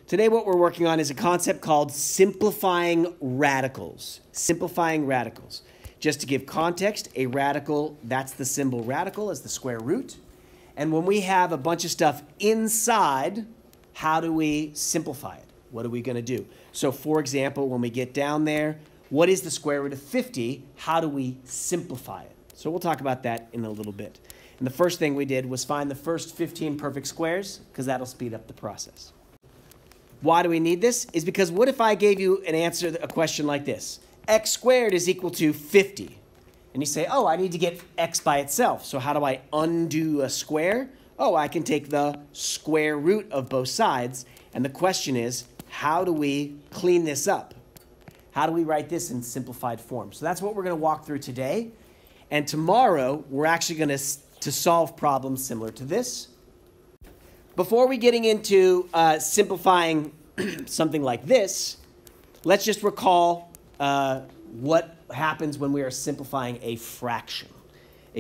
Today what we're working on is a concept called simplifying radicals. Simplifying radicals. Just to give context, a radical, that's the symbol radical as the square root. And when we have a bunch of stuff inside, how do we simplify it? What are we going to do? So for example, when we get down there, what is the square root of 50? How do we simplify it? So we'll talk about that in a little bit. And the first thing we did was find the first 15 perfect squares, because that'll speed up the process. Why do we need this? Is because what if I gave you an answer, a question like this? X squared is equal to 50. And you say, oh, I need to get x by itself. So how do I undo a square? Oh, I can take the square root of both sides. And the question is, how do we clean this up? How do we write this in simplified form? So that's what we're going to walk through today. And tomorrow, we're actually going to solve problems similar to this. Before we getting into simplifying something like this, let's just recall what happens when we are simplifying a fraction.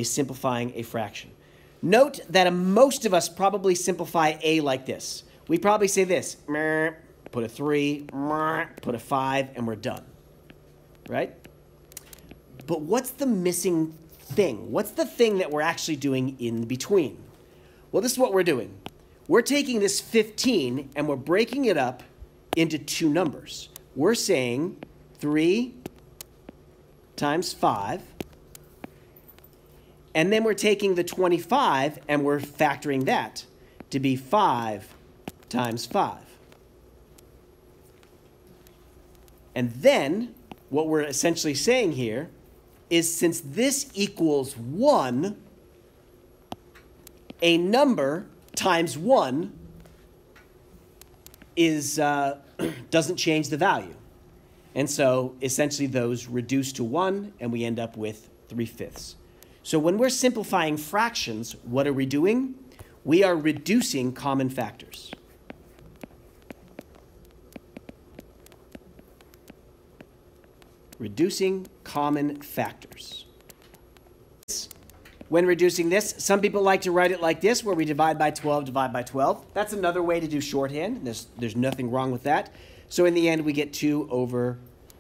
Simplifying a fraction. Note that most of us probably simplify a like this. We probably say this, put a 3, put a 5, and we're done, right? But what's the missing thing? What's the thing that we're actually doing in between? Well, this is what we're doing. We're taking this 15 and we're breaking it up into two numbers. We're saying 3 times 5. And then we're taking the 25 and we're factoring that to be 5 times 5. And then what we're essentially saying here is since this equals 1, a number times 1 is doesn't change the value. And so essentially those reduce to 1 and we end up with 3/5. So when we're simplifying fractions, what are we doing? We are reducing common factors. Reducing common factors. When reducing this, some people like to write it like this, where we divide by 12, divide by 12. That's another way to do shorthand. There's nothing wrong with that. So in the end, we get 2 over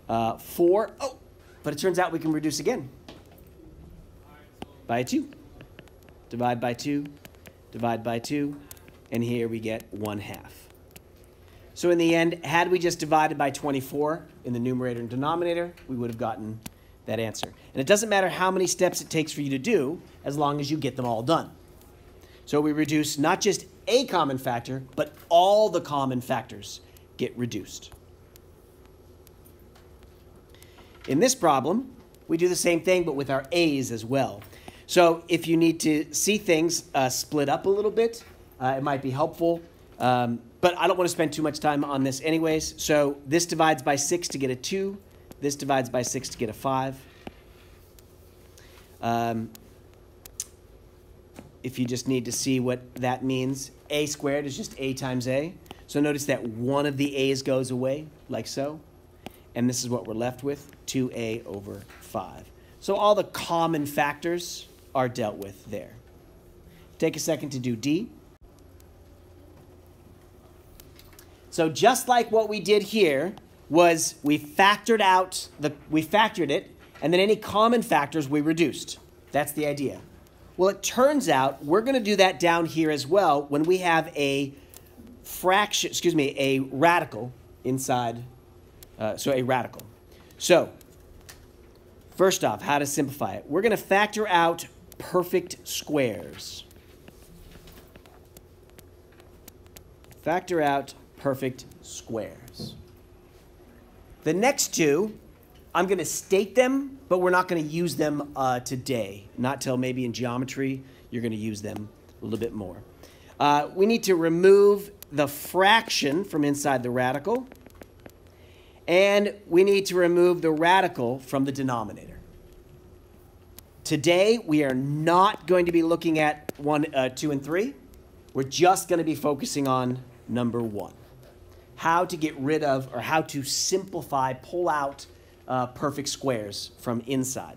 4. Oh, but it turns out we can reduce again. By 2. Divide by 2, divide by 2, and here we get 1/2. So in the end, had we just divided by 24 in the numerator and denominator, we would have gotten that answer. And it doesn't matter how many steps it takes for you to do, as long as you get them all done. So we reduce not just a common factor, but all the common factors get reduced. In this problem, we do the same thing, but with our a's as well. So if you need to see things split up a little bit, it might be helpful. But I don't want to spend too much time on this anyways. So this divides by 6 to get a 2. This divides by 6 to get a 5. If you just need to see what that means, a squared is just a times a. So notice that one of the a's goes away, like so. And this is what we're left with, 2a over 5. So all the common factors are dealt with there. Take a second to do D. So just like what we did here was we factored it, and then any common factors we reduced. That's the idea. Well, it turns out we're going to do that down here as well when we have a radical inside, a radical. So first off, how to simplify it. We're going to factor out perfect squares. Factor out perfect squares. The next two, I'm going to state them, but we're not going to use them today. Not till maybe in geometry, you're going to use them a little bit more. We need to remove the fraction from inside the radical, and we need to remove the radical from the denominator. Today, we are not going to be looking at 1, 2, and 3. We're just going to be focusing on number 1. How to get rid of, or how to simplify, pull out perfect squares from inside.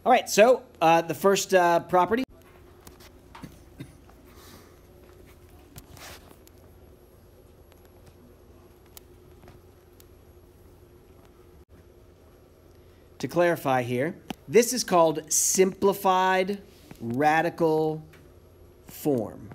All right, so the first property. to clarify here, this is called simplified radical form.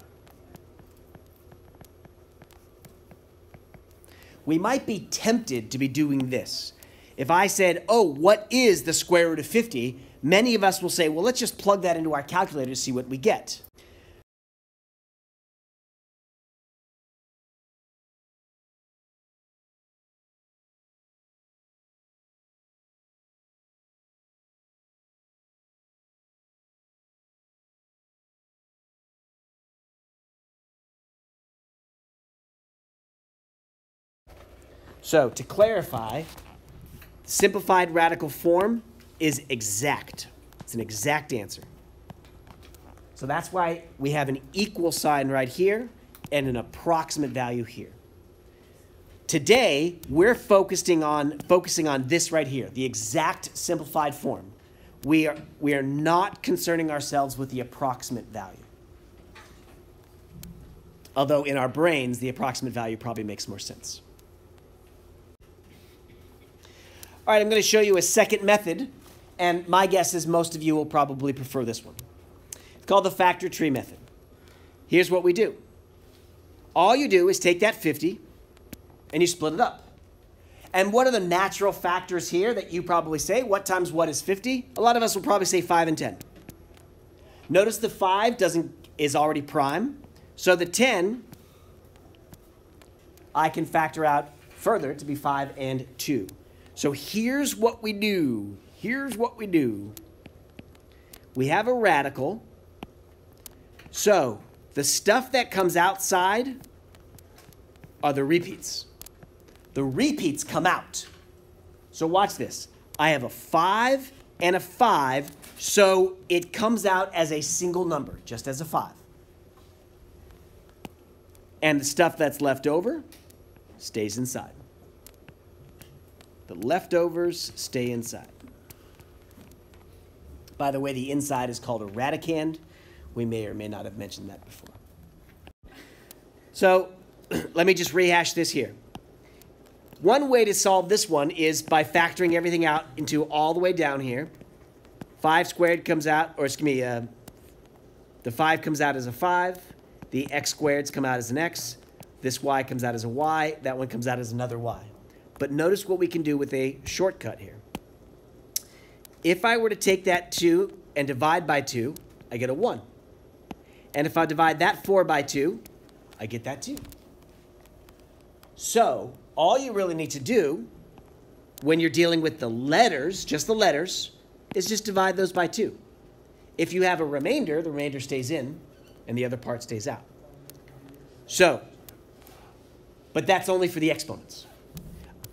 We might be tempted to be doing this. If I said, oh, what is the square root of 50? Many of us will say, well, let's just plug that into our calculator to see what we get. So to clarify, simplified radical form is exact. It's an exact answer. So that's why we have an equal sign right here and an approximate value here. Today, we're focusing on this right here, the exact simplified form. We are not concerning ourselves with the approximate value. Although in our brains, the approximate value probably makes more sense. All right, I'm going to show you a second method, and my guess is most of you will probably prefer this one. It's called the factor tree method. Here's what we do. All you do is take that 50 and you split it up. And what are the natural factors here that you probably say? What times what is 50? A lot of us will probably say 5 and 10. Notice the 5 is already prime, so the 10 I can factor out further to be 5 and 2. So here's what we do. Here's what we do. We have a radical. So the stuff that comes outside are the repeats. The repeats come out. So watch this. I have a 5 and a 5, so it comes out as a single number, just as a 5. And the stuff that's left over stays inside. The leftovers stay inside. By the way, the inside is called a radicand. We may or may not have mentioned that before. So let me just rehash this here. One way to solve this one is by factoring everything out into all the way down here. 5 squared comes out, or excuse me, the 5 comes out as a 5. The x squareds come out as an x. This y comes out as a y. That one comes out as another y. But notice what we can do with a shortcut here. If I were to take that 2 and divide by 2, I get a 1. And if I divide that 4 by 2, I get that 2. So all you really need to do when you're dealing with the letters, just the letters, is just divide those by 2. If you have a remainder, the remainder stays in and the other part stays out. So, but that's only for the exponents.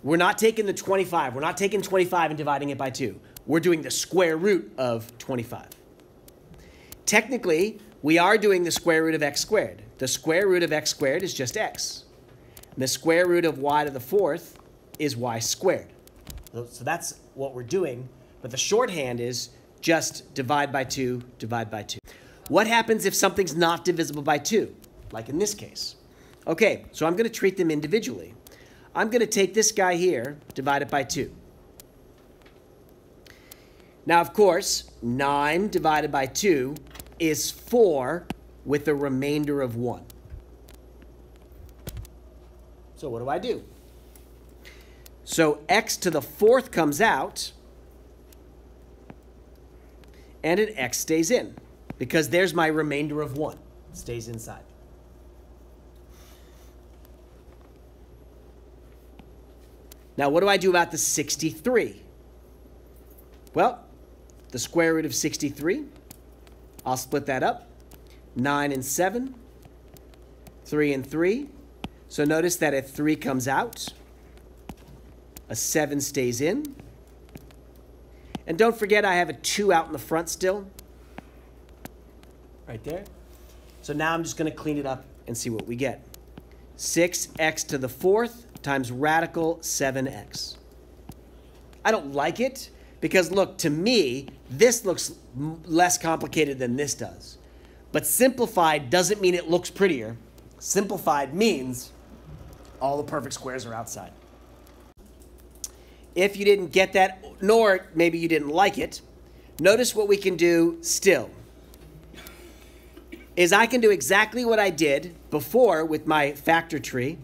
We're not taking the 25. We're not taking 25 and dividing it by 2. We're doing the square root of 25. Technically, we are doing the square root of x squared. The square root of x squared is just x. And the square root of y to the 4th is y squared. So that's what we're doing. But the shorthand is just divide by 2, divide by 2. What happens if something's not divisible by 2? Like in this case. Okay, so I'm going to treat them individually. I'm going to take this guy here, divide it by 2. Now, of course, 9 divided by 2 is 4 with a remainder of 1. So what do I do? So x to the 4th comes out, and an x stays in, because there's my remainder of 1. It stays inside. Now, what do I do about the 63? Well, the square root of 63, I'll split that up. 9 and 7, 3 and 3. So notice that a 3 comes out, a 7 stays in. And don't forget I have a 2 out in the front still, right there. So now I'm just going to clean it up and see what we get. 6x to the 4th times radical 7x. I don't like it because, look, to me, this looks less complicated than this does. But simplified doesn't mean it looks prettier. Simplified means all the perfect squares are outside. if you didn't get that, nor maybe you didn't like it, notice what we can do still. Is I can do exactly what I did before with my factor tree.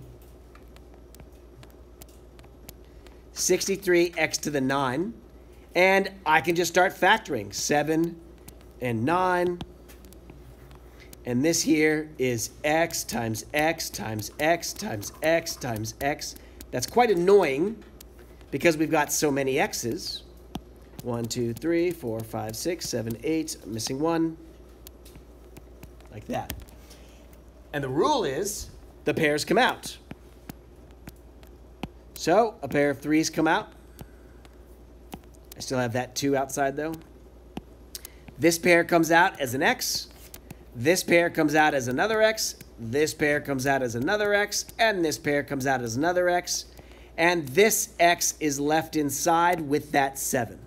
63x to the 9. And I can just start factoring. 7 and 9. And this here is x times x times x times x times x. That's quite annoying because we've got so many x's. 1, 2, 3, 4, 5, 6, 7, 8. I'm missing 1. Like that. And the rule is the pairs come out. So a pair of 3s come out. I still have that 2 outside though. This pair comes out as an x. This pair comes out as another x. This pair comes out as another x. And this pair comes out as another x. And this x is left inside with that 7.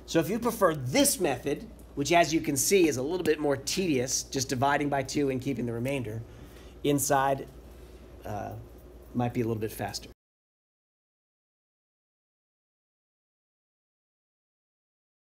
So if you prefer this method, which as you can see is a little bit more tedious, just dividing by 2 and keeping the remainder, inside might be a little bit faster.